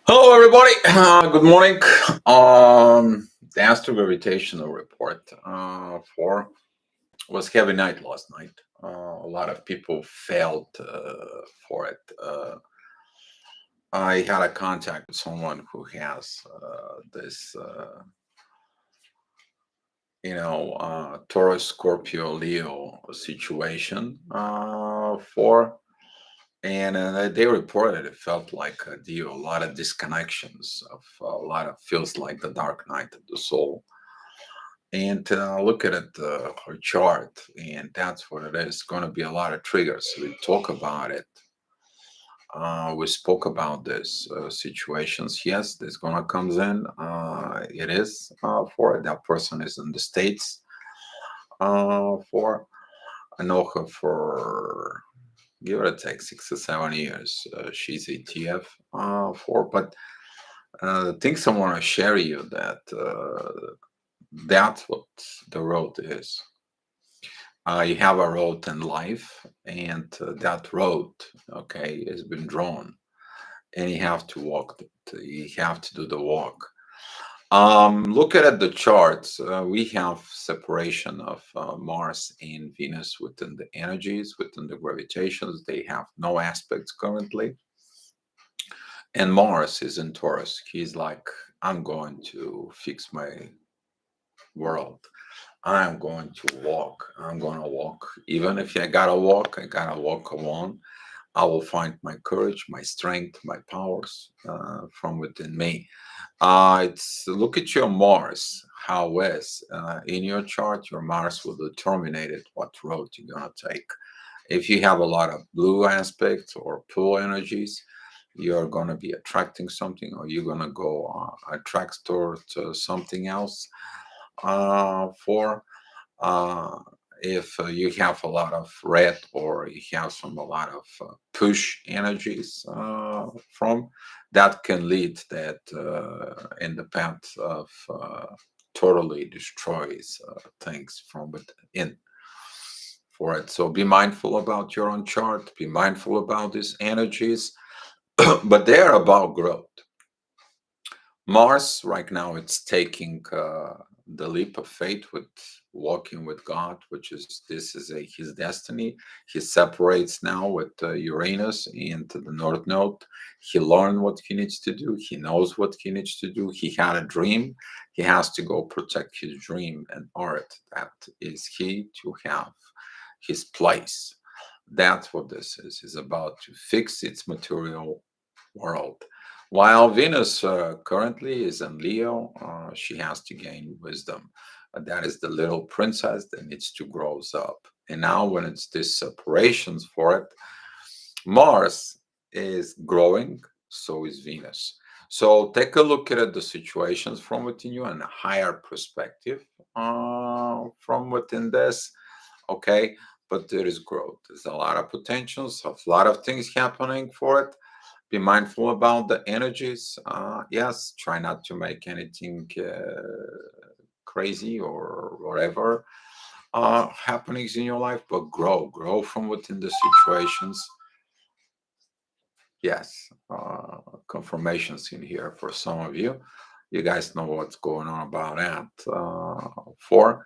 Hello, everybody. Good morning. The Astro Gravitational Report for was heavy night last night. A lot of people failed for it. I had a contact with someone who has this, Taurus, Scorpio, Leo situation for. And they reported it felt like a deal, a lot of disconnections of a lot of feels like the dark night of the soul. And look at it, her chart, and that's what it is. Going to be a lot of triggers. We talk about it. We spoke about this situations. Yes, this gonna comes in. It is for it. That person is in the states. For I know her for give it a take 6 or 7 years. She's ETF for, but the things I want to share you that that's what the road is. You have a road in life, and that road, okay, has been drawn, and you have to walk it. You have to do the walk. Look at the charts. We have separation of Mars and Venus within the energies, within the gravitations. They have no aspects currently. And Mars is in Taurus. He's like, I'm going to fix my world. I'm going to walk. I'm going to walk. Even if I gotta walk alone. I will find my courage, my strength, my powers from within me. It's look at your Mars. How is in your chart? Your Mars will determine it what road you're gonna take. If you have a lot of blue aspects or pull energies, you're gonna be attracting something, or you're gonna go attract towards something else. For uh, if you have a lot of red, or you have a lot of push energies from that, can lead that in the path of totally destroys things from within for it. So be mindful about your own chart, be mindful about these energies, but they're about growth. Mars right now, it's taking the leap of faith with walking with God, which is this is his destiny. He separates now with Uranus into the North Node. He learned what he needs to do. He knows what he needs to do. He had a dream. He has to go protect his dream and art. That is he to have his place. That's what this is. Is about to fix its material world. While Venus currently is in Leo, she has to gain wisdom. That is the little princess that needs to grow up. And now, when it's this separations for it, Mars is growing, so is Venus. So take a look at the situations from within you and a higher perspective from within this. Okay, but there is growth. There's a lot of potentials, a lot of things happening for it. Be mindful about the energies. Yes, try not to make anything crazy or whatever happenings in your life, but grow from within the situations. Yes, confirmations in here for some of you. You guys know what's going on about that. For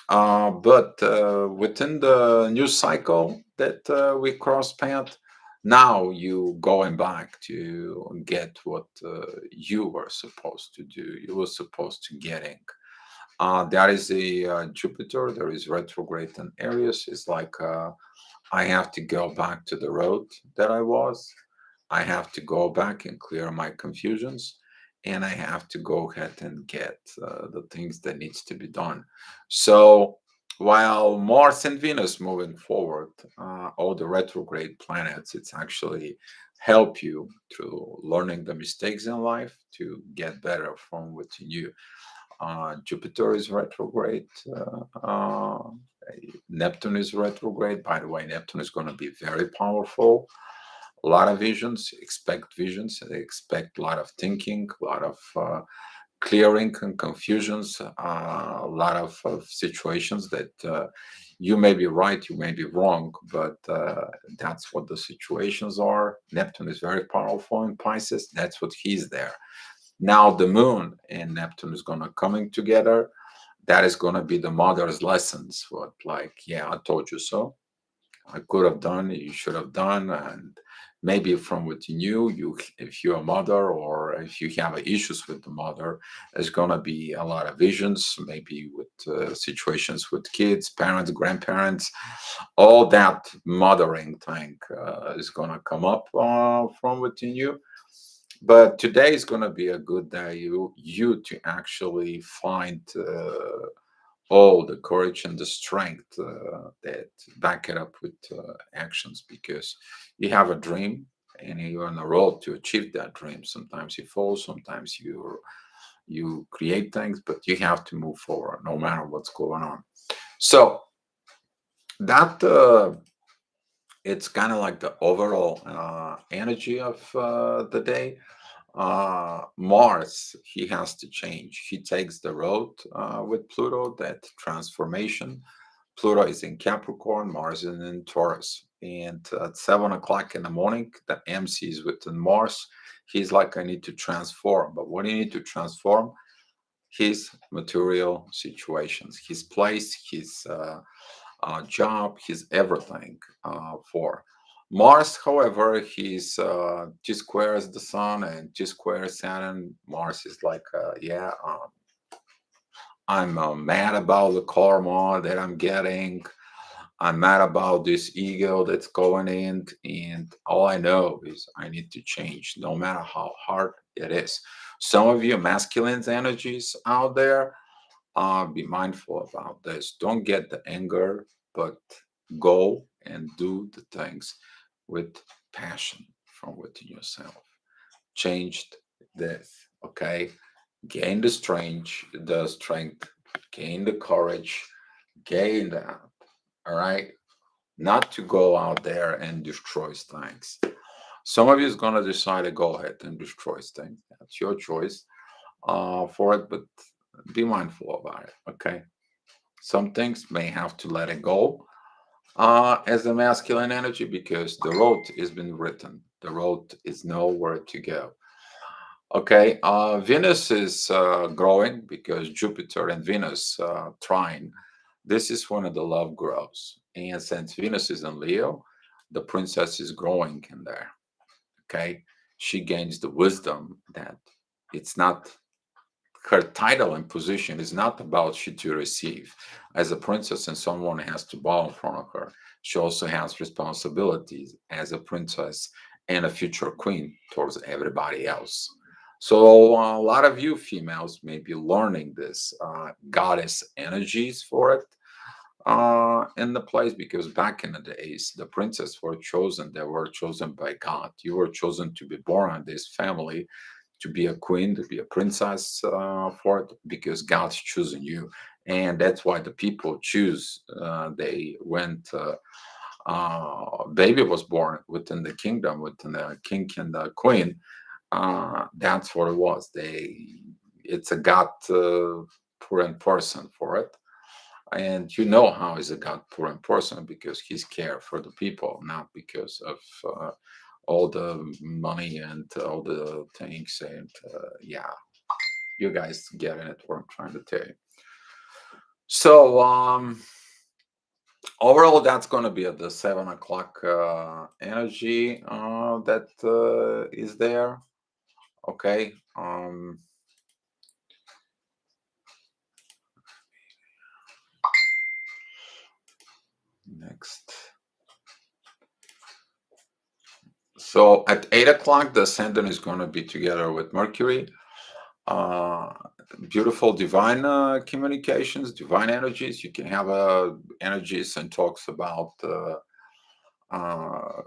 but within the new cycle that we cross path, now you going back to get what you were supposed to do. You were supposed to getting. That is a Jupiter. There is retrograde in Aries. It's like I have to go back to the road that I was. I have to go back and clear my confusions, and I have to go ahead and get the things that needs to be done. So while Mars and Venus moving forward, all the retrograde planets, it's actually help you through learning the mistakes in life to get better from within you. Jupiter is retrograde. Neptune is retrograde. By the way, Neptune is going to be very powerful. A lot of visions. Expect visions. Expect a lot of thinking. A lot of clearing and confusions, a lot of situations that you may be right, you may be wrong, but that's what the situations are. Neptune is very powerful in Pisces. That's what he's there. Now the moon and Neptune is gonna coming together. That is gonna be the mother's lessons. What like, yeah, I told you so. I could have done, you should have done, and maybe from within you, if you're a mother or if you have issues with the mother, there's gonna be a lot of visions, maybe with situations with kids, parents, grandparents, all that mothering thing is gonna come up from within you. But today is gonna be a good day you to actually find. All the courage and the strength that back it up with actions, because you have a dream and you're on the road to achieve that dream. Sometimes you fall, sometimes you create things, but you have to move forward no matter what's going on. So that it's kind of like the overall energy of the day. Mars, he has to change. He takes the road with Pluto, that transformation. Pluto is in Capricorn, Mars is in Taurus. And at 7 o'clock in the morning, the MC is within Mars. He's like, I need to transform. But what do you need to transform? His material situations, his place, his job, his everything for. Mars, however, he's G squares the Sun and G squares Saturn. Mars is like, yeah, I'm mad about the karma that I'm getting. I'm mad about this ego that's going in, and all I know is I need to change, no matter how hard it is. Some of you masculine energies out there, be mindful about this. Don't get the anger, but go and do the things with passion from within yourself. Changed this, okay? Gain the strength, gain the courage, gain that. All right, not to go out there and destroy things. Some of you is gonna decide to go ahead and destroy things. That's your choice for it, but be mindful about it. Okay, some things may have to let it go as a masculine energy, because the road has been written. The road is nowhere to go. Okay, Venus is growing because Jupiter and Venus trine. This is when the love grows. And since Venus is in Leo, the princess is growing in there. Okay, she gains the wisdom that it's not her title and position is not about she to receive. As a princess, and someone has to bow in front of her, she also has responsibilities as a princess and a future queen towards everybody else. So a lot of you females may be learning this goddess energies for it in the place, because back in the days the princess were chosen, they were chosen by God. You were chosen to be born in this family, to be a queen, to be a princess for it, because God's choosing you. And that's why the people choose. They went. Baby was born within the kingdom, within the king and the queen. That's what it was. It's a God put person for it, and you know how is a God put person, because He's care for the people, not because of all the money and all the things. And yeah, you guys get it what I'm trying to tell you. So overall, that's going to be at the 7 o'clock energy that is there. Okay. Next. So at 8 o'clock, the ascendant is going to be together with Mercury. Uh, Beautiful divine communications, divine energies. You can have energies and talks about uh,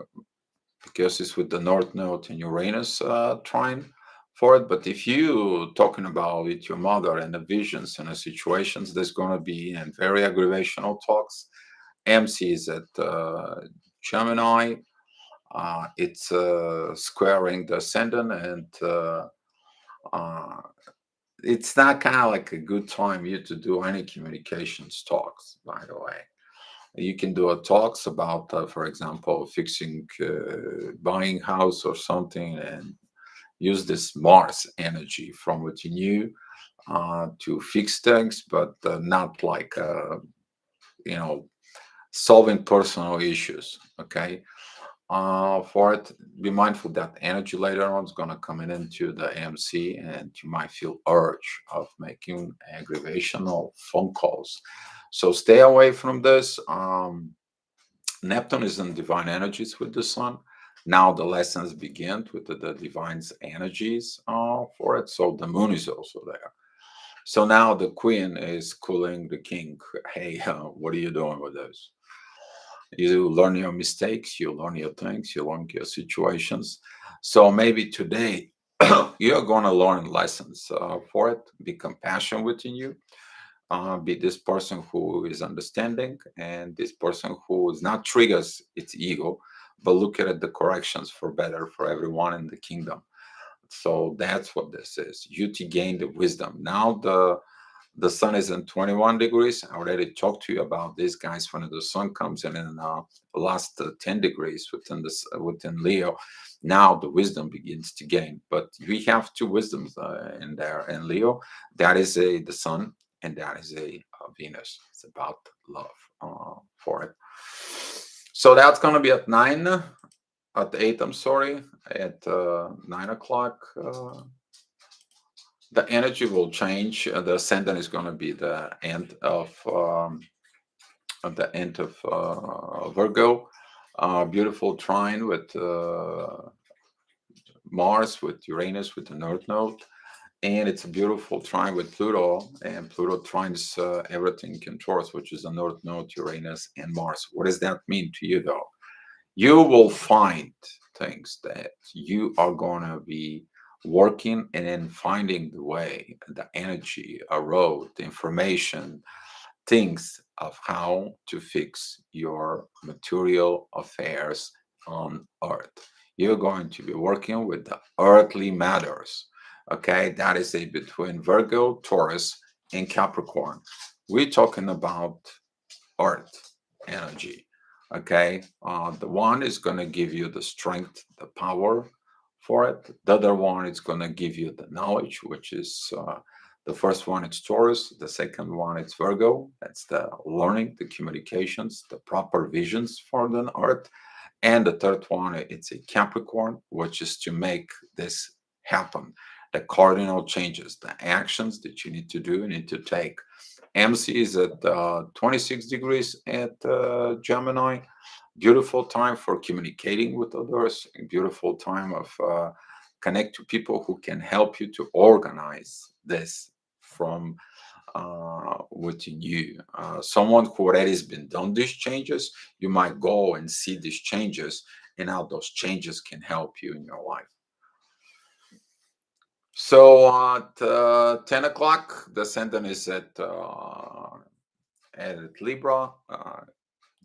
because it's with the North Node and Uranus trine for it. But if you talking about with your mother and the visions and the situations, there's going to be and very aggravational talks. MC is at Gemini. It's squaring the ascendant and uh, it's not kind of like a good time here to do any communications talks, by the way. You can do a talks about, for example, fixing, buying house or something, and use this Mars energy from within you to fix things, but not like you know solving personal issues. Okay, for it, be mindful that energy later on is going to come in into the MC, and you might feel urge of making aggravational phone calls. So stay away from this. Neptune is in divine energies with the sun. Now the lessons begin with the divine's energies for it. So the moon is also there. So now the queen is cooling the king. Hey, what are you doing with this? You learn your mistakes, you learn your things, you learn your situations. So maybe today you're going to learn lessons for it. Be compassion within you. Be this person who is understanding, and this person who is not triggers its ego, but look at the corrections for better for everyone in the kingdom. So that's what this is. You to gain the wisdom. Now the sun is in 21 degrees. I already talked to you about this, guys. When the sun comes in last 10 degrees within this within Leo, now the wisdom begins to gain. But we have two wisdoms in there in Leo. That is the sun, and that is Venus. It's about love for it. So that's gonna be at 8. I'm sorry, at 9 o'clock. The energy will change. The ascendant is going to be the end of Virgo. Beautiful trine with Mars, with Uranus, with the North Node, and it's a beautiful trine with Pluto. And Pluto trines everything in Taurus, which is the North Node, Uranus, and Mars. What does that mean to you, though? You will find things that you are going to be working and then finding the way, the energy, a road, the information, things of how to fix your material affairs on earth. You're going to be working with the earthly matters. Okay, that is a between Virgo, Taurus, and Capricorn. We're talking about earth energy. Okay, the one is going to give you the strength, the power for it. The other one is going to give you the knowledge, which is the first one, it's Taurus. The second one, it's Virgo. That's the learning, the communications, the proper visions for the earth. And the third one, it's a Capricorn, which is to make this happen. The cardinal changes, the actions that you need to do, you need to take. MC is at 26 degrees at Gemini. Beautiful time for communicating with others. A beautiful time of connect to people who can help you to organize this from within you. Someone who already has been done these changes, you might go and see these changes and how those changes can help you in your life. So at 10 o'clock, the ascendant is at Libra.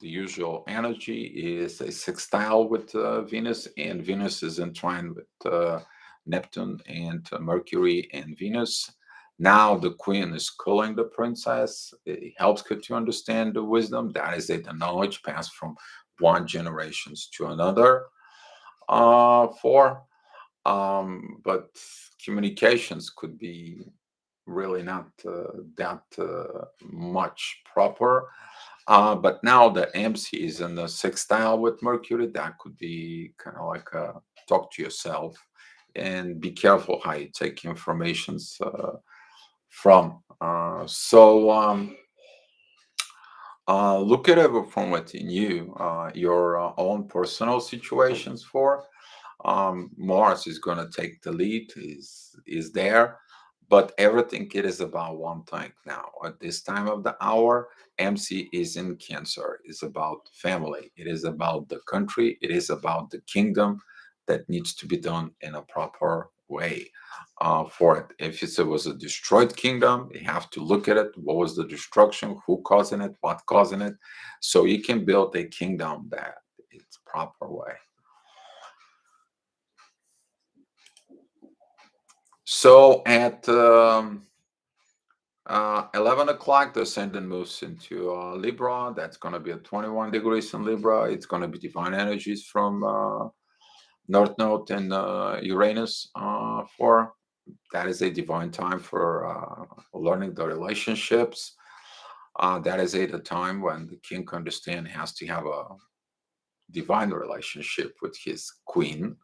The usual energy is a sextile with Venus, and Venus is in trine with Neptune and Mercury and Venus. Now the queen is calling the princess. It helps her to understand the wisdom. That is it, the knowledge passed from one generations to another. But communications could be really not that much proper. But now the MC is in the sextile with Mercury. That could be kind of like talk to yourself and be careful how you take informations from. Look at it from within you, your own personal situations for. Mars is going to take the lead, is there, but everything it is about one thing now. At this time of the hour, MC is in Cancer. It's about family. It is about the country. It is about the kingdom that needs to be done in a proper way. For it, if it was a destroyed kingdom, you have to look at it. What was the destruction? Who causing it? What causing it? So you can build a kingdom that it's proper way. So at 11 o'clock, the ascendant moves into Libra. That's going to be at 21 degrees in Libra. It's going to be divine energies from North Node and Uranus for. That is a divine time for learning the relationships. That is a the time when the king understand has to have a divine relationship with his queen.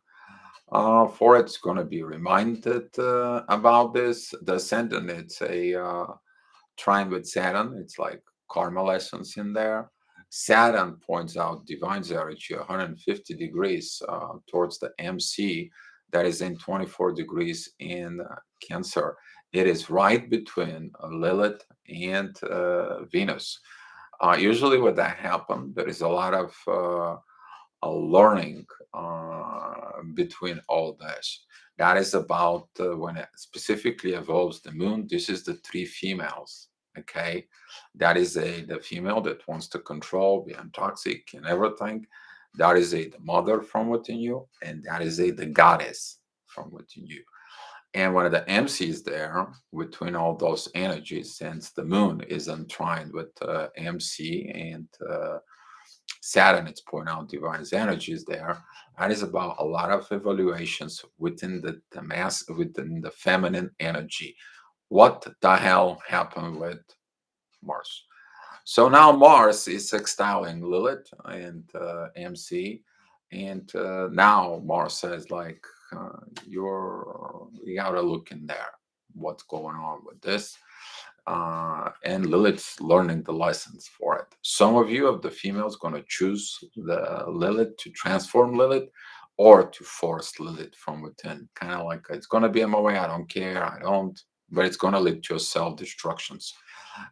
For it's going to be reminded about this. The ascendant, it's a trine with Saturn. It's like karma lessons in there. Saturn points out divine energy 150 degrees towards the MC, that is in 24 degrees in Cancer. It is right between Lilith and Venus. Usually, when that happens, there is a lot of learning between all this. That is about when it specifically involves the moon. This is the three females. Okay, that is the female that wants to control, be toxic and everything. That is the mother from within you, and that is the goddess from within you. And when the MC is there between all those energies, since the moon is entwined with MC and Saturn, it's pointing out divine energies there. That is about a lot of evaluations within the mass, within the feminine energy. What the hell happened with Mars? So now Mars is sextiling Lilith and MC, and now Mars says like, you gotta look in there. What's going on with this? And Lilith's learning the lessons for it. Some of you, of the females, going to choose the Lilith to transform Lilith or to force Lilith from within. Kind of like it's going to be in my way. I don't care. I don't. But it's going to lead to self destructions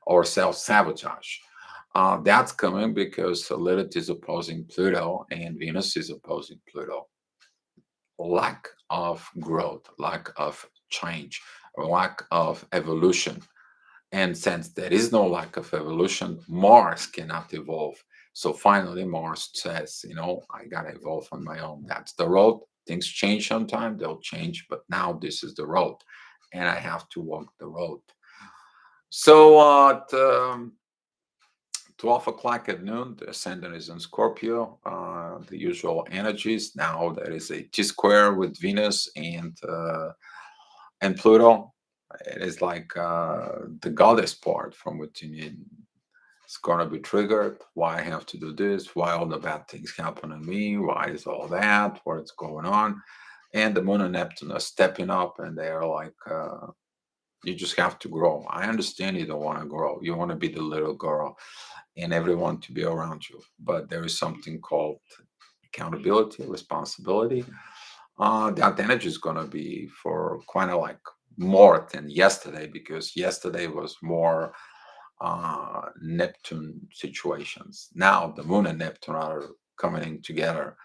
or self sabotage. That's coming because Lilith is opposing Pluto and Venus is opposing Pluto. Lack of growth, lack of change, lack of evolution. And since there is no lack of evolution, Mars cannot evolve. So finally, Mars says, I got to evolve on my own. That's the road. Things change sometime, they'll change, but now this is the road. And I have to walk the road. So at 12 o'clock at noon, the ascendant is in Scorpio, the usual energies. Now there is a T square with Venus and Pluto. It is like the goddess part from within you. It's gonna be triggered. Why I have to do this? Why all the bad things happen to me? Why is all that? What's going on? And the Moon and Neptune are stepping up, and they are like, you just have to grow. I understand you don't want to grow. You want to be the little girl, and everyone to be around you. But there is something called accountability, responsibility. That energy is gonna be for kind of like more than yesterday, because yesterday was more Neptune situations. Now the Moon and Neptune are coming in together.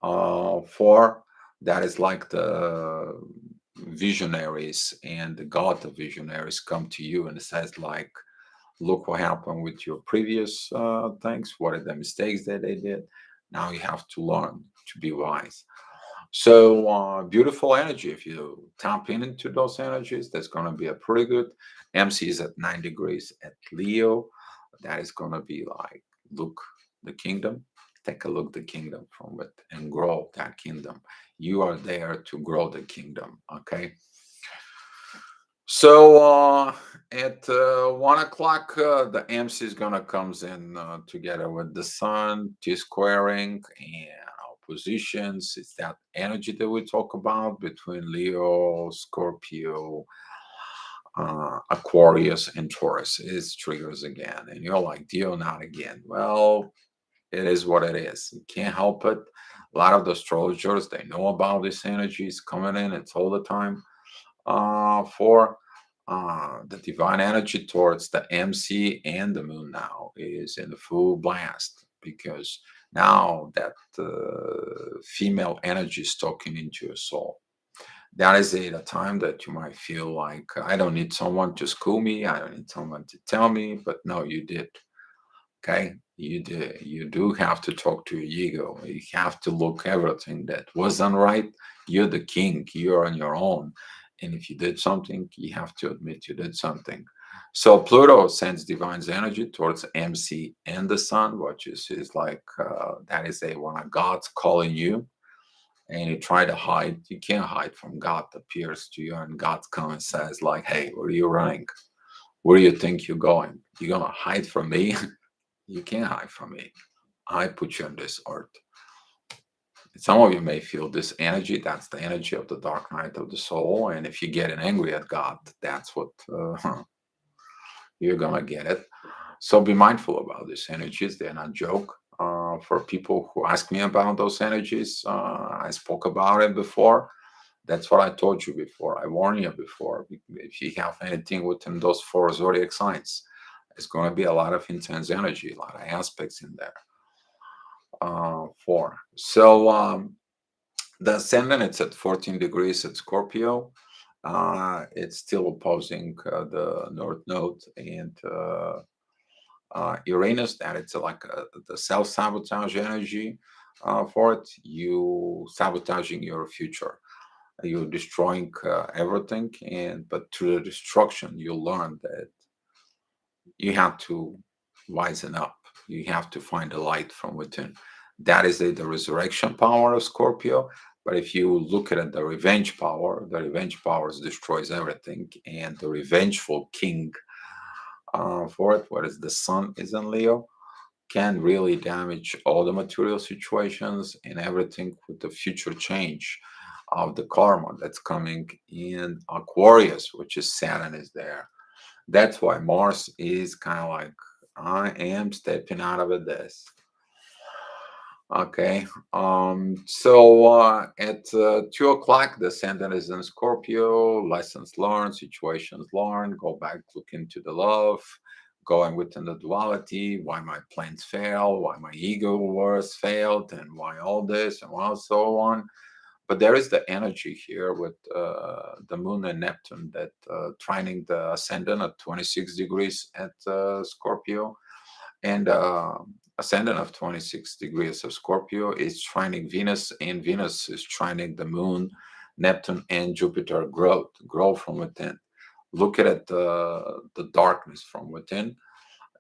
For that is like the visionaries and the god of visionaries come to you and says like, look what happened with your previous things. What are the mistakes that they did? Now you have to learn to be wise. So beautiful energy. If you tap into those energies, that's going to be a pretty good. MC is at 9 degrees at Leo. That is going to be like, look the kingdom. Take a look the kingdom from it and grow that kingdom. You are there to grow the kingdom. Okay. So at 1 o'clock, the MC is gonna comes in together with the Sun, T squaring, and oppositions. It's that energy that we talk about between Leo, Scorpio, Aquarius, and Taurus. It triggers again, and you're like, Dio, not again. Well, it is what it is. You can't help it. A lot of the astrologers, they know about this energy. It's coming in. It's all the time for the divine energy towards the MC and the moon now is in the full blast, because now that female energy is talking into your soul. That is a time that you might feel like, I don't need someone to school me, I don't need someone to tell me, but no, you did. Okay, you did. You do have to talk to your ego. You have to look everything that wasn't right. You're the king. You're on your own, And if you did something, you have to admit you did something. So Pluto sends divine's energy towards MC and the sun, which is like that is a one of God's calling you, and you try to hide. You can't hide from God appears to you, and God comes and says like, "Hey, where are you running? Where do you think you're going? You're gonna hide from me? You can't hide from me. I put you on this earth." Some of you may feel this energy. That's the energy of the dark night of the soul. And if you're getting angry at God, that's what you're gonna get it. So be mindful about these energies. They're not joke. For people who ask me about those energies, I spoke about it before. That's what I told you before. I warned you before. If you have anything within those four zodiac signs, it's going to be a lot of intense energy, a lot of aspects in there. Four. So the ascendant, it's at 14 degrees at Scorpio. It's still opposing the North Node and Uranus. That it's like the self sabotage energy for it. You sabotaging your future. You're destroying everything, and but through the destruction, you learn that you have to wisen up. You have to find the light from within. That is the resurrection power of Scorpio. But if you look at it, the revenge power destroys everything. And the revengeful king for it, whereas the sun is in Leo, can really damage all the material situations and everything with the future change of the karma that's coming in Aquarius, which is Saturn is there. That's why Mars is kind of like, I am stepping out of this. Okay. So at 2 o'clock, the ascendant is in Scorpio. Lessons learned, situations learned. Go back, look into the love, going within the duality. Why my plans fail, why my ego wars failed, and why all this and why so on. But there is the energy here with the Moon and Neptune that trining the ascendant at 26 degrees at Scorpio, and ascendant of 26 degrees of Scorpio is trining Venus, and Venus is trining the Moon, Neptune, and Jupiter. Grow from within. Look at it, the darkness from within,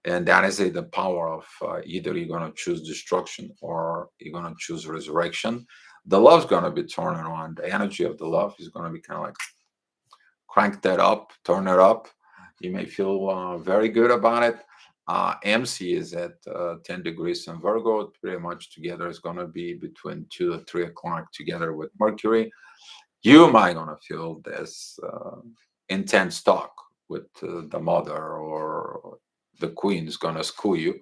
and that is the power of either you're going to choose destruction or you're going to choose resurrection. The love's going to be turning on. The energy of the love is going to be kind of like crank that up, turn it up. You may feel very good about it. MC is at 10 degrees in Virgo. Pretty much together is going to be between 2 to 3 o'clock together with Mercury. You might going to feel this intense talk with the mother, or the queen is going to school you.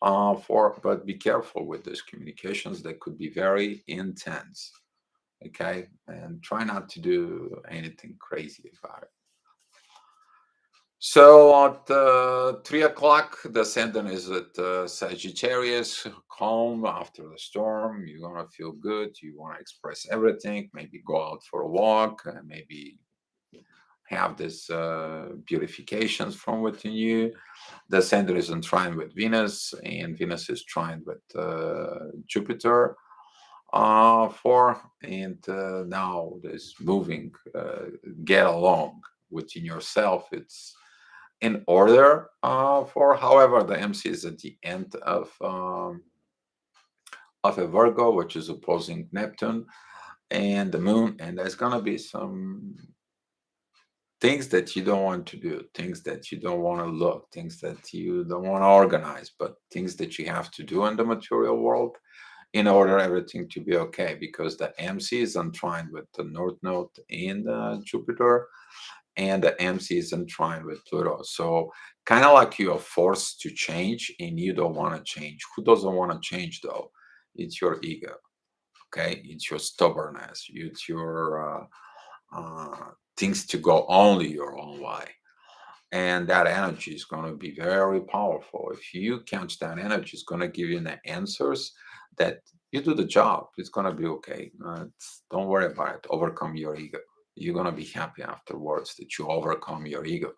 But be careful with these communications. They could be very intense. Okay, and try not to do anything crazy about it. So at 3 o'clock, the ascendant is at Sagittarius, calm after the storm. You're gonna feel good. You want to express everything. Maybe go out for a walk. Maybe have this beautifications from within you. The ascendant is in trine with Venus, and Venus is trine with Jupiter. For and now this moving, get along within yourself. It's in order for. However, the MC is at the end of a Virgo, which is opposing Neptune and the Moon, and there's gonna be some things that you don't want to do, things that you don't want to look, things that you don't want to organize, but things that you have to do in the material world in order everything to be okay. Because the MC is entwined with the North Node in Jupiter, and the MC is entwined with Pluto. So kind of like you are forced to change and you don't want to change. Who doesn't want to change though? It's your ego. Okay, it's your stubbornness. It's your things to go only your own way, and that energy is going to be very powerful. If you catch that energy, it's going to give you the answers that you do the job. It's going to be okay. Don't worry about it. Overcome your ego. You're going to be happy afterwards that you overcome your ego.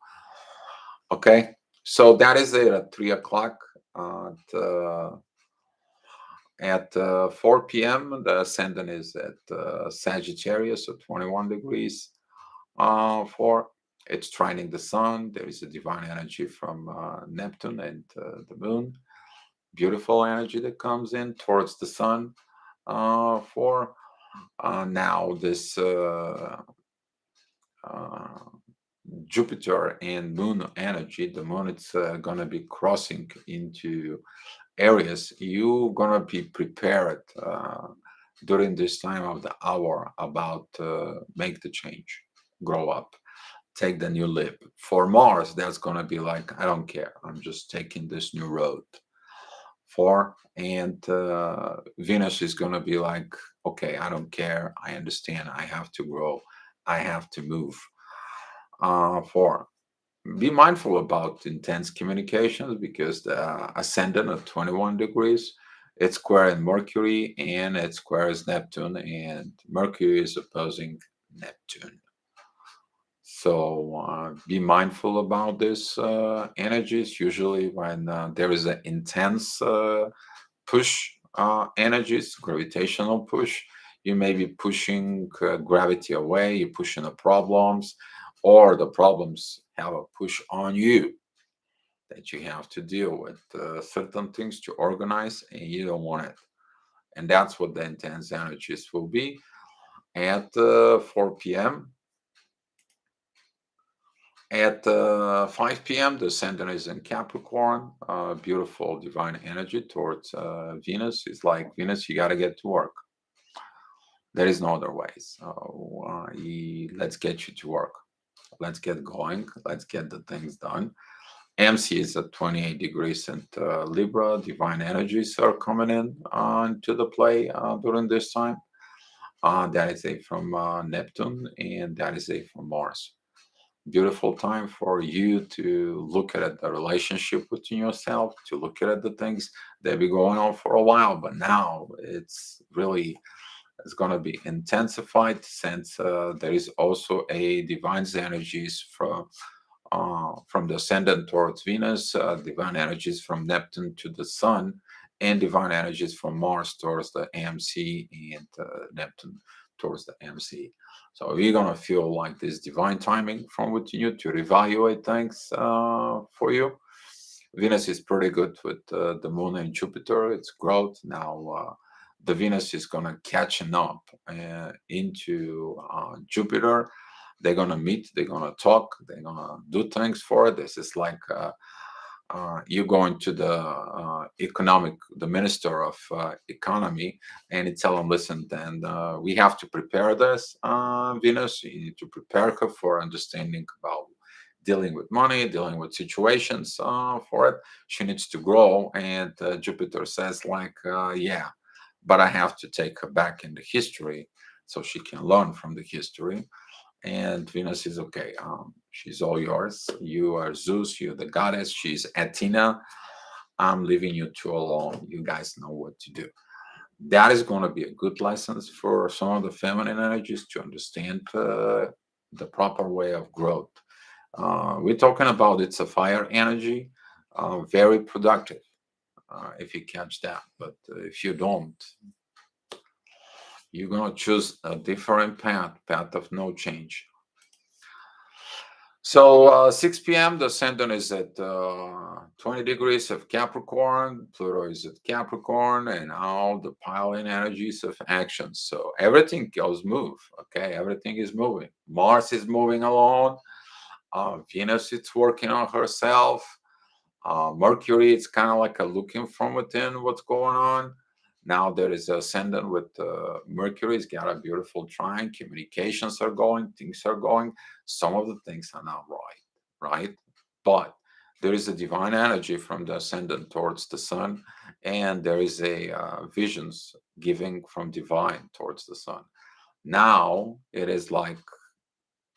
Okay, so that is it at 3 o'clock. At 4 p.m., the ascendant is at Sagittarius, so 21 degrees. For it's trining the sun. There is a divine energy from Neptune and the moon. Beautiful energy that comes in towards the sun. For now, this uh, Jupiter and moon energy, the moon it's gonna be crossing into areas. You're gonna be prepared during this time of the hour about make the change, grow up, take the new leap. For Mars, that's gonna be like, I don't care. I'm just taking this new road. For and Venus is gonna be like, okay, I don't care. I understand. I have to grow. I have to move. For be mindful about intense communications because the ascendant of 21 degrees, it's square in Mercury and it squares Neptune, and Mercury is opposing Neptune. So be mindful about this energies. Usually, when there is an intense push energies, gravitational push, you may be pushing gravity away, you're pushing the problems, or the problems have a push on you that you have to deal with certain things to organize, and you don't want it. And that's what the intense energies will be at 4 p.m. At 5 p.m., the ascendant is in Capricorn. Beautiful divine energy towards Venus. It's like, Venus, you got to get to work. There is no other way. So let's get you to work. Let's get going. Let's get the things done. MC is at 28 degrees and Libra. Divine energies are coming in into the play during this time. That is a from Neptune, and that is a from Mars. Beautiful time for you to look at the relationship within yourself, to look at the things that have been going on for a while, but now it's going to be intensified since there is also a divine energies from the ascendant towards Venus, divine energies from Neptune to the Sun, and divine energies from Mars towards the AMC and Neptune towards the MC. So we're gonna feel like this divine timing from within you to reevaluate things for you. Venus is pretty good with the Moon and Jupiter. It's growth now. The Venus is gonna catching up into Jupiter. They're gonna meet. They're gonna talk. They're gonna do things for it. This is like you going to the minister of economy, and you tell him, listen, then we have to prepare this Venus. You need to prepare her for understanding about dealing with money, dealing with situations for it. She needs to grow, and Jupiter says like, yeah, but I have to take her back in the history so she can learn from the history. And Venus is okay. She's all yours. You are Zeus. You're the goddess. She's Athena. I'm leaving you two alone. You guys know what to do. That is going to be a good license for some of the feminine energies to understand the proper way of growth. We're talking about it's a fire energy, very productive if you catch that. But if you don't, you're going to choose a different path of no change. So 6 p.m. the ascendant is at 20 degrees of Capricorn. Pluto is at Capricorn, and all the piling energies of action. So everything goes move. Okay, everything is moving. Mars is moving along. Venus is working on herself. Mercury, it's kind of like a looking from within what's going on. Now there is ascendant with Mercury's got a beautiful trine. Communications are going, things are going. Some of the things are not right? But there is a divine energy from the ascendant towards the sun, and there is a visions giving from divine towards the sun. Now it is like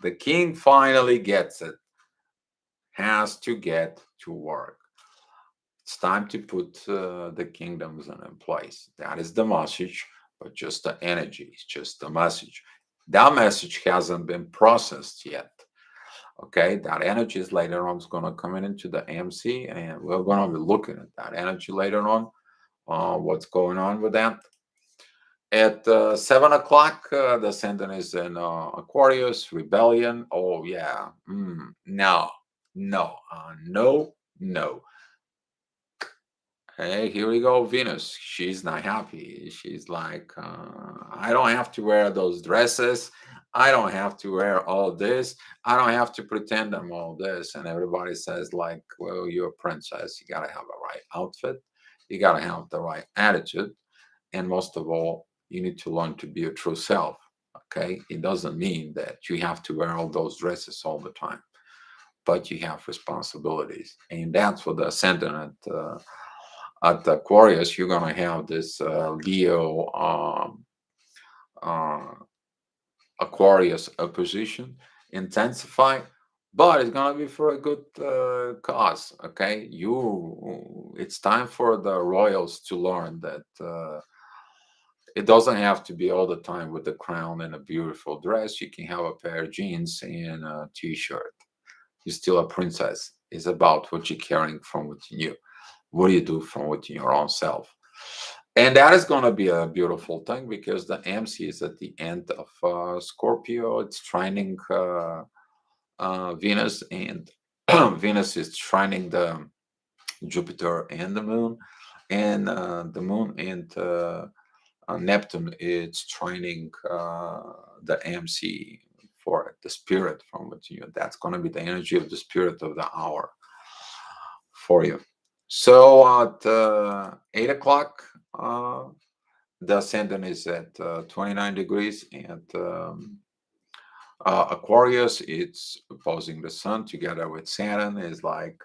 the king finally gets it, has to get to work. It's time to put the kingdoms in place. That is the message, but just the energy is just the message. That message hasn't been processed yet. Okay, that energy is later on is going to come into the AMC, and we're going to be looking at that energy later on. What's going on with that? At 7 o'clock, the ascendant is in Aquarius, rebellion. Oh, yeah. No, no, no, no. Hey, here we go, Venus. She's not happy. She's like, I don't have to wear those dresses. I don't have to wear all this. I don't have to pretend I'm all this. And everybody says, like, well, you're a princess. You got to have a right outfit. You got to have the right attitude. And most of all, you need to learn to be your true self. Okay. It doesn't mean that you have to wear all those dresses all the time, but you have responsibilities. And that's what the ascendant at Aquarius, you're going to have this Leo uh, Aquarius opposition intensify, but it's going to be for a good cause. Okay. It's time for the royals to learn that. It doesn't have to be all the time with the crown and a beautiful dress. You can have a pair of jeans and a t-shirt. You're still a princess. It's about what you're carrying from within you. What do you do from within your own self? And that is going to be a beautiful thing because the MC is at the end of Scorpio. It's trining Venus, and Venus is trining the Jupiter and the moon, and the moon and Neptune is trining the MC for it, the spirit from within you. That's going to be the energy of the spirit of the hour for you. So at 8 o'clock, the ascendant is at 29 degrees, and Aquarius, it's opposing the sun together with Saturn. Is like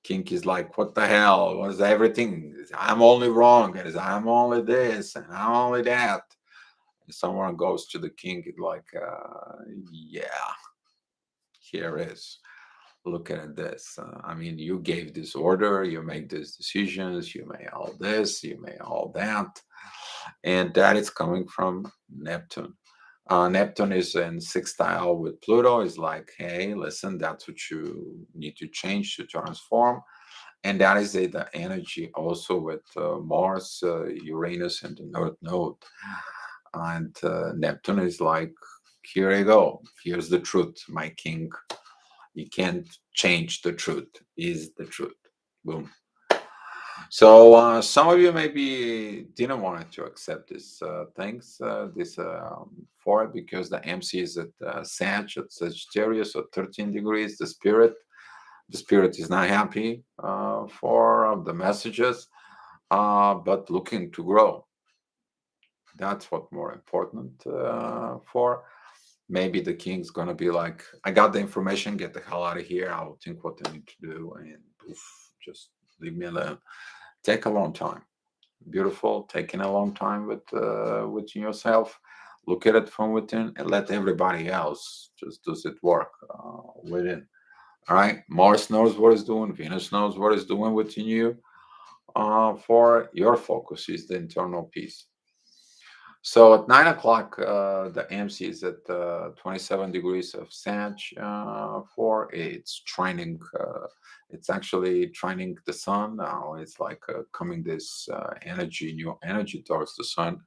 King is like, what the hell? Was everything? I'm only wrong. I'm only this, and I'm only that. And someone goes to the king, like, yeah, here is. Look at this. I mean, you gave this order, you make these decisions, you may all this, you may all that, and that is coming from Neptune. Neptune is in sextile with Pluto. Is like, hey, listen, that's what you need to change to transform, and that is the energy also with Mars, Uranus, and the North Node. And Neptune is like, here you go. Here's the truth, my king. You can't change the truth. Is the truth. Boom. So some of you maybe didn't want to accept this things, this for it because the MC is at Sag at Sagittarius at 13 degrees. The spirit is not happy for the messages, but looking to grow. That's what more important for. Maybe the king's gonna be like, I got the information, get the hell out of here. I'll think what I need to do, and poof, just leave me alone. Take a long time. Beautiful, taking a long time within yourself. Look at it from within, and let everybody else just does it work within. All right, Mars knows what it's doing. Venus knows what it's doing within you. For your focus is the internal peace. So at 9 o'clock, the MC is at 27 degrees of Sag. For it's trining, it's actually trining the sun now. It's like coming this energy, new energy towards the sun.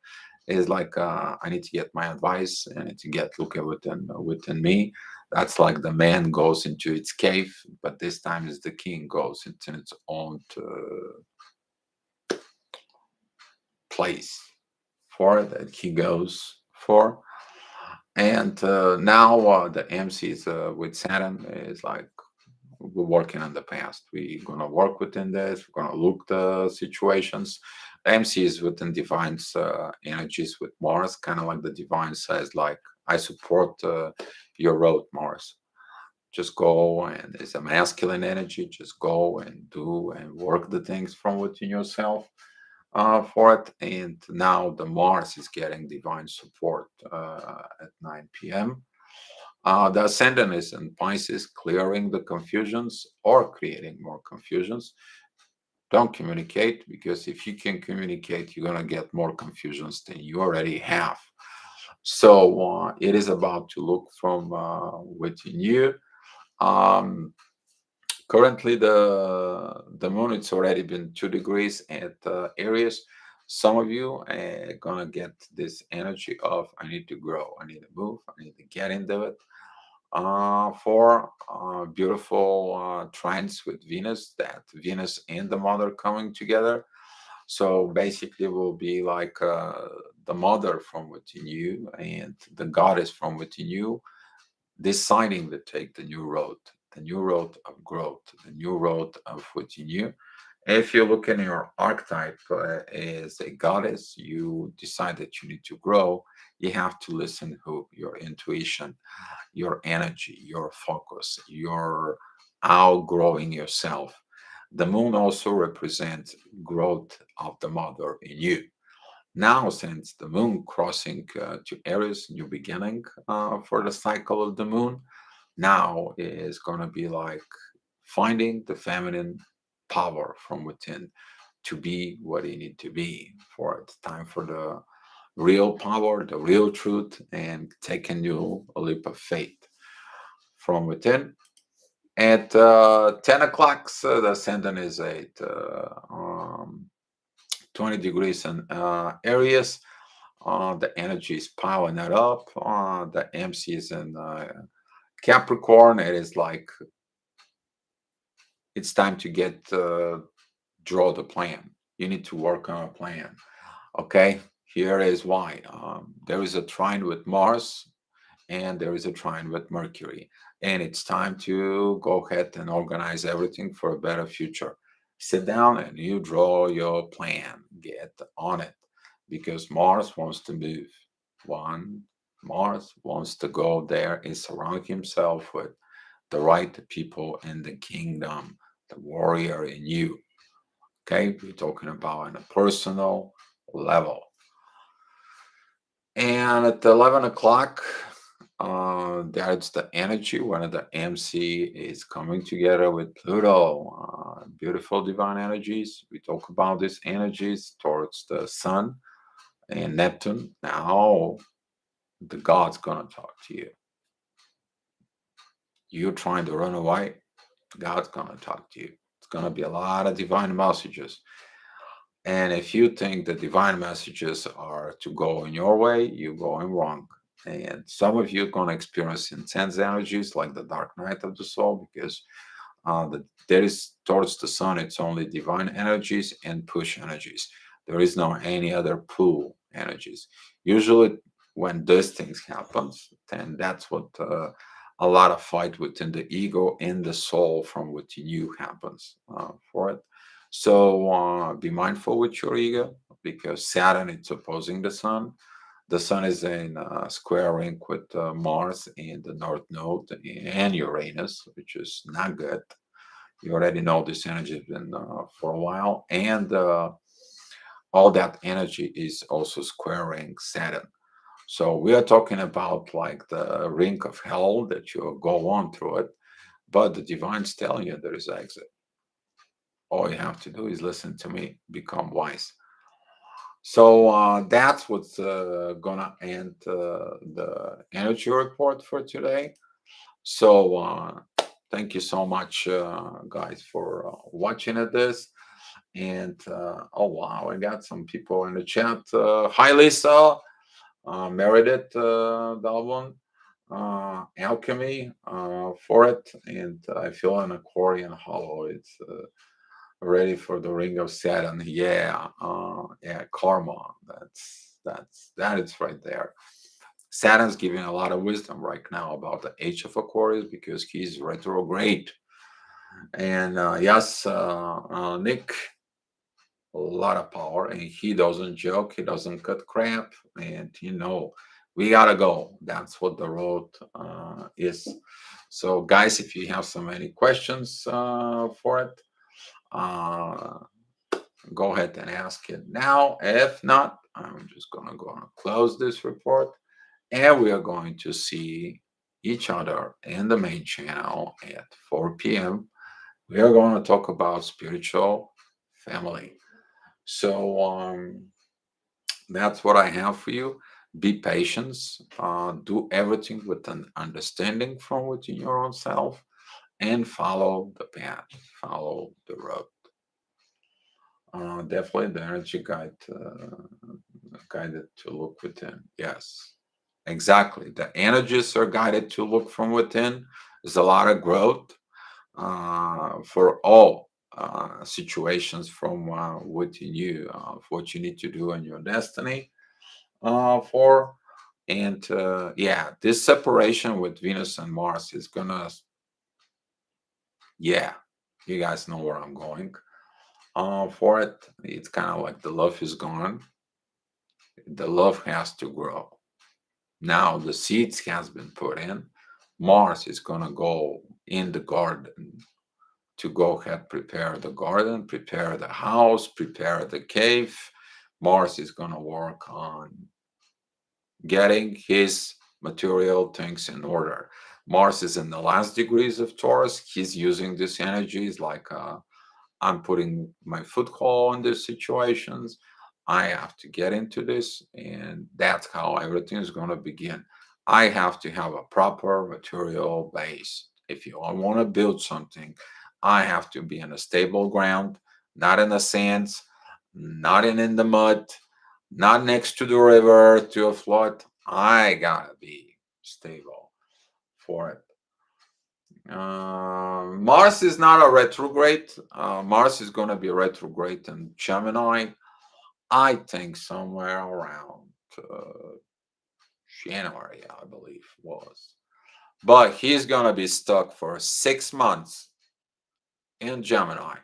Is like I need to get my advice. I need to get look at within me. That's like the man goes into its cave, but this time is the king goes into its own place for that he goes for. And now the MCs with Saturn is like, we're working on the past. We're gonna work within this. We're gonna look the situations. MCs within divine's energies with Mars, kind of like the divine says, like, I support your road, Mars. Just go, and it's a masculine energy. Just go and do and work the things from within yourself for it. And now the Mars is getting divine support at 9 p.m. The ascendant is in Pisces, clearing the confusions or creating more confusions. Don't communicate, because if you can communicate, you're going to get more confusions than you already have. So it is about to look from within you. Um, Currently, the moon, it's already been 2 degrees at Aries. Some of you are gonna get this energy of I need to grow, I need to move, I need to get into it. For beautiful trines with Venus, that Venus and the mother coming together. So basically, will be like the mother from within you and the goddess from within you deciding to take the new road of growth, the new road of within you. If you look in your archetype as a goddess, you decide that you need to grow. You have to listen to your intuition, your energy, your focus, your outgrowing yourself. The moon also represents growth of the mother in you. Now, since the moon crossing to Aries, new beginning for the cycle of the moon, now is going to be like finding the feminine power from within to be what you need to be for it. Time for the real power, the real truth, and take a new leap of faith from within. At 10 o'clock, so the ascendant is at 20 degrees in Aries. The energy is powering it up. The MC is in Capricorn. It is like it's time to get draw the plan. You need to work on a plan. Okay, here is why. There is a trine with Mars and there is a trine with Mercury. And it's time to go ahead and organize everything for a better future. Sit down and you draw your plan. Get on it because Mars wants to move. One, Mars wants to go there and surround himself with the right people in the kingdom, the warrior in you. Okay, we're talking about on a personal level. And at 11 o'clock, that's the energy when the MC is coming together with Pluto. Beautiful divine energies. We talk about these energies towards the sun and Neptune. Now, the God's gonna talk to you. You're trying to run away, God's gonna talk to you. It's gonna be a lot of divine messages. And if you think the divine messages are to go in your way, you're going wrong. And some of you are going to experience intense energies like the dark night of the soul because there is towards the sun, it's only divine energies and push energies. There is no any other pull energies. Usually, when those things happens, then that's what a lot of fight within the ego and the soul from within you happens for it. So be mindful with your ego because Saturn is opposing the sun. The sun is in square ring with Mars in the North Node and Uranus, which is not good. You already know this energy has been for a while, and all that energy is also squaring Saturn. So we are talking about like the ring of hell that you go on through it, but the divine's telling you there is exit. All you have to do is listen to me, become wise. So that's what's gonna end the energy report for today. So thank you so much, guys, for watching at this. And oh wow, I got some people in the chat. Hi, Lisa, Meredith, Dalvin, Alchemy, for it, and I feel an accordion hollow. It's ready for the ring of Saturn. Yeah, yeah, karma. That is right there. Saturn's giving a lot of wisdom right now about the age of Aquarius because he's retrograde. And yes, Nick, a lot of power, and he doesn't joke. He doesn't cut crap, and we gotta go. That's what the road is. So, guys, if you have so many questions for it, uh, go ahead and ask it now. If not, I'm just gonna go and close this report, and we are going to see each other in the main channel at 4 p.m. We are going to talk about spiritual family. So that's what I have for you. Be patient. Do everything with an understanding from within your own self, and follow the path, follow the road. Definitely the energy guided to look within. Yes, exactly. The energies are guided to look from within. There's a lot of growth for all situations from within you, for what you need to do in your destiny. For and yeah, this separation with Venus and Mars is gonna, yeah, you guys know where I'm going. For it, it's kind of like the love is gone. The love has to grow. Now the seeds has been put in. Mars is gonna go in the garden to go ahead, prepare the garden, prepare the house, prepare the cave. Mars is gonna work on getting his material things in order. Mars is in the last degrees of Taurus. He's using this energy. It's like I'm putting my foothold in these situations. I have to get into this, and that's how everything is going to begin. I have to have a proper material base. If you want to build something, I have to be in a stable ground, not in the sands, not in the mud, not next to the river to a flood. I gotta be stable for it. Mars is not a retrograde. Mars is going to be retrograde in Gemini. I think somewhere around January, I believe was. But he's going to be stuck for 6 months in Gemini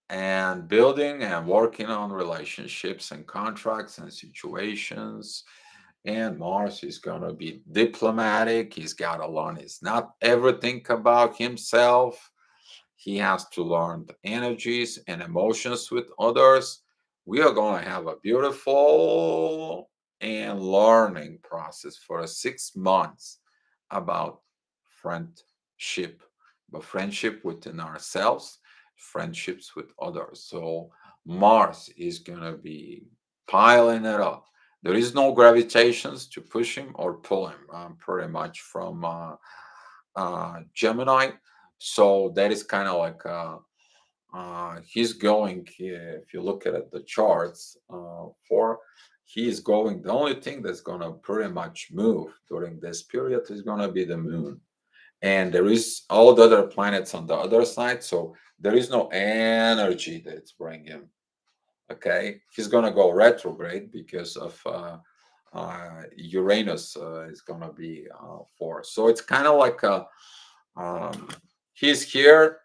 and building and working on relationships and contracts and situations. And Mars is going to be diplomatic. He's got to learn. It's not everything about himself. He has to learn the energies and emotions with others. We are going to have a beautiful and learning process for 6 months about friendship, but friendship within ourselves, friendships with others. So Mars is going to be piling it up. There is no gravitations to push him or pull him, pretty much from Gemini. So that is kind of like he's going. If you look at it, the charts for he's going. The only thing that's going to pretty much move during this period is going to be the moon, and there is all the other planets on the other side. So there is no energy that's bringing him. Okay, he's going to go retrograde because of Uranus is going to be for. So it's kind of like a um, he's here.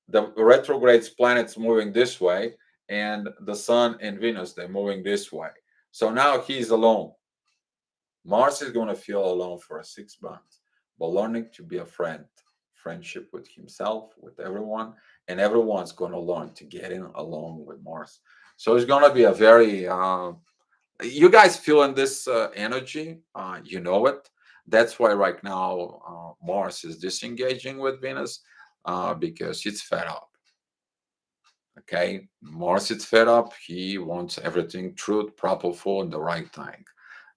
The retrograde planets moving this way, and the Sun and Venus they're moving this way. So now he's alone. Mars is going to feel alone for 6 months, but learning to be a friend, friendship with himself, with everyone, and everyone's going to learn to get in along with Mars. So it's going to be a very you guys feeling this energy, you know it. That's why right now Mars is disengaging with Venus because it's fed up. Okay, Mars is fed up. He wants everything truth, proper, full, and the right thing.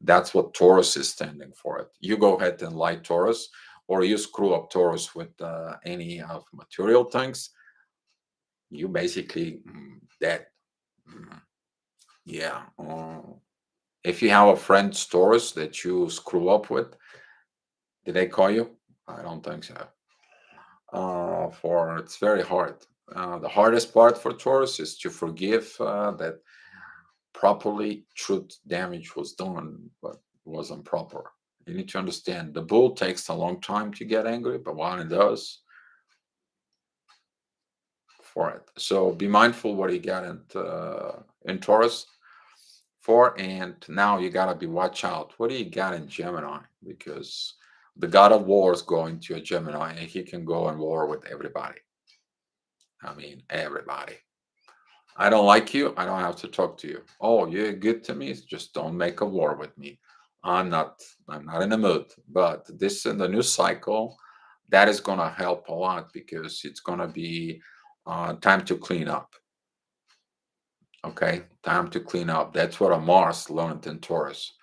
That's what Taurus is standing for. It. You go ahead and light Taurus, or you screw up Taurus with any of material things. You basically dead. Mm, yeah. If you have a friend Taurus that you screw up with, did they call you? I don't think so. For it's very hard. The hardest part for Taurus is to forgive that properly truth damage was done, but wasn't proper. You need to understand the bull takes a long time to get angry, but when it does, for it. So be mindful what you got in Taurus for, and now you gotta be watch out. What do you got in Gemini? Because the god of war is going to a Gemini, and he can go and war with everybody. I mean, everybody. I don't like you. I don't have to talk to you. Oh, you're good to me. Just don't make a war with me. I'm not. I'm not in the mood. But this in the new cycle, that is gonna help a lot because it's gonna be time to clean up. Okay, time to clean up. That's what a Mars learned in Taurus.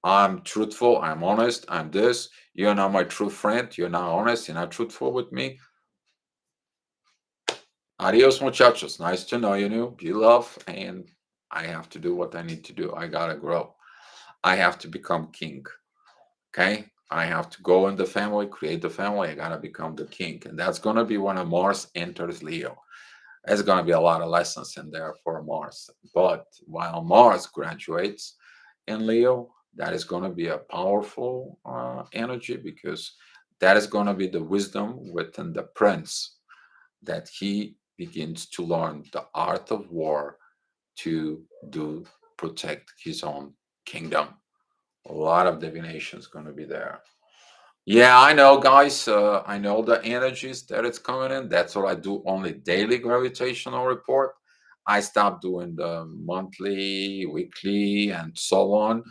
I'm truthful. I'm honest. I'm this. You're not my true friend. You're not honest. You're not truthful with me. Adios, muchachos. Nice to know you. New. Be love, and I have to do what I need to do. I gotta grow. I have to become king. Okay. I have to go in the family, create the family. I gotta become the king, and that's gonna be when Mars enters Leo. There's gonna be a lot of lessons in there for Mars. But while Mars graduates in Leo, that is gonna be a powerful energy because that is gonna be the wisdom within the prince that he begins to learn the art of war to do protect his own kingdom. A lot of divination is going to be there. Yeah, I know, guys. I know the energies that it's coming in. That's what I do, only daily gravitational report. I stopped doing the monthly, weekly, and so on,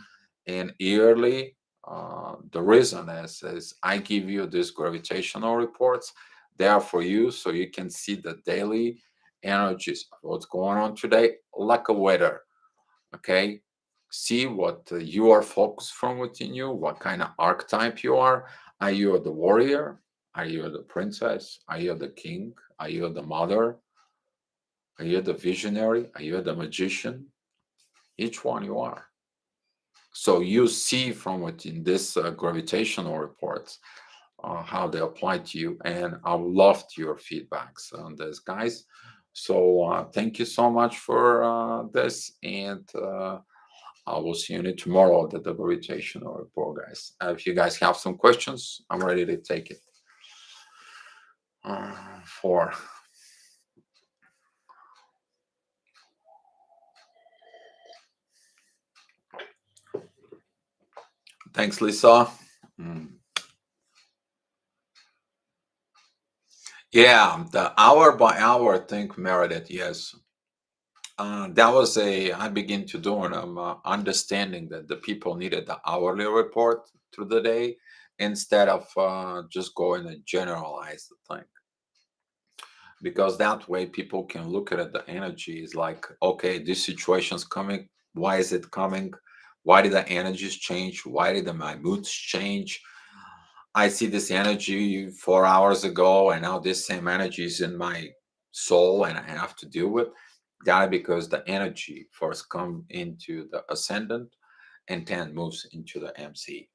and yearly. The reason is I give you these gravitational reports. They are for you, so you can see the daily energies of what's going on today, like a weather. Okay, see what you are focused from within you, what kind of archetype you are. Are you the warrior? Are you the princess? Are you the king? Are you the mother? Are you the visionary? Are you the magician? Each one you are. So you see from within this gravitational reports how they apply to you, and I loved your feedbacks on this, guys. So thank you so much for this, and I will see you tomorrow at the gravitational report, guys. If you guys have some questions, I'm ready to take it. For Thanks, Lisa. Mm. Yeah, the hour by hour thing, Meredith. Yes, that was a. I begin to do, and I'm understanding that the people needed the hourly report through the day instead of just going and generalize the thing, because that way people can look at it, the energy is like, okay, this situation's coming. Why is it coming? Why did the energies change? Why did my moods change? I see this energy 4 hours ago, and now this same energy is in my soul, and I have to deal with that because the energy first come into the ascendant and then moves into the MC.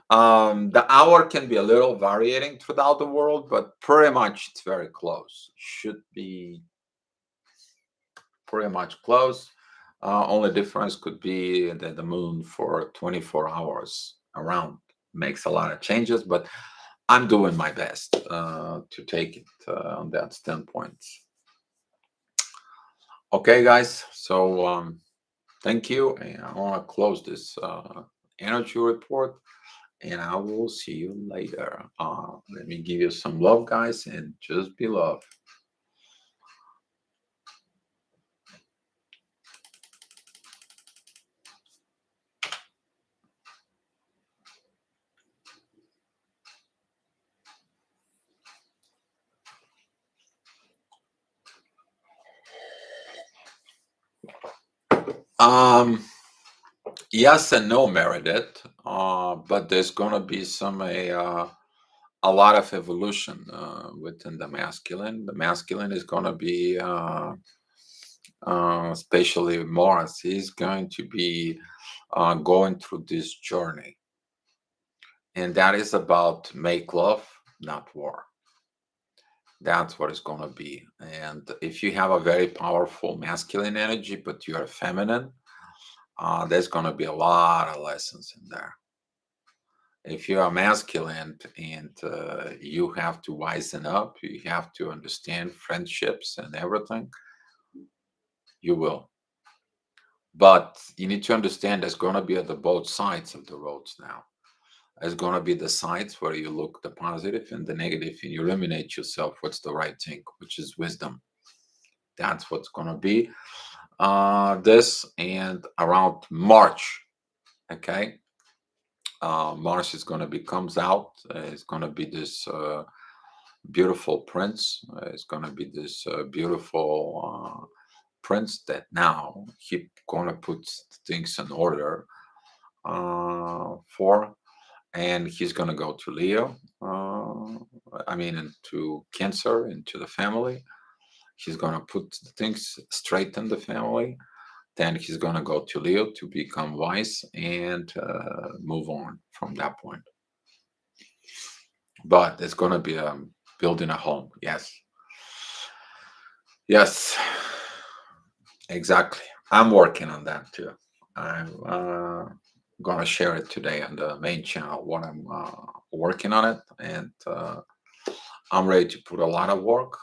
The hour can be a little varying throughout the world, but pretty much it's very close. Should be pretty much close. Only difference could be that the moon for 24 hours around makes a lot of changes, but I'm doing my best to take it on that standpoint. Okay, guys. So thank you, and I want to close this energy report, and I will see you later. Let me give you some love, guys, and just be love. Um, yes and no, Meredith. But there's gonna be a lot of evolution within the masculine. The masculine is gonna be especially Mars. He's going to be going through this journey, and that is about make love, not war. That's what it's going to be. And if you have a very powerful masculine energy, but you are feminine, there's going to be a lot of lessons in there. If you are masculine and you have to wisen up, you have to understand friendships and everything, you will. But you need to understand there's going to be at the both sides of the roads now. There's going to be the sides where you look the positive and the negative, and you eliminate yourself what's the right thing, which is wisdom. That's what's going to be this and around March. Okay, March is going to be comes out. It's going to be this beautiful prince. It's going to be this beautiful prince that now he going to put things in order for, and he's going to go to Leo. I mean, into Cancer, into the family. He's gonna put things straight in the family. Then he's gonna go to Leo to become wise and move on from that point. But it's gonna be building a home. Yes, yes, exactly. I'm working on that too. I'm gonna share it today on the main channel what I'm working on it, and I'm ready to put a lot of work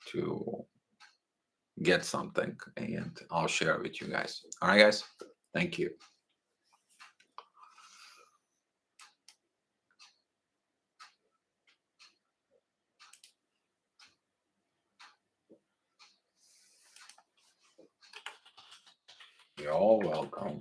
to get something, and I'll share it with you guys. All right, guys. Thank you. You're all welcome.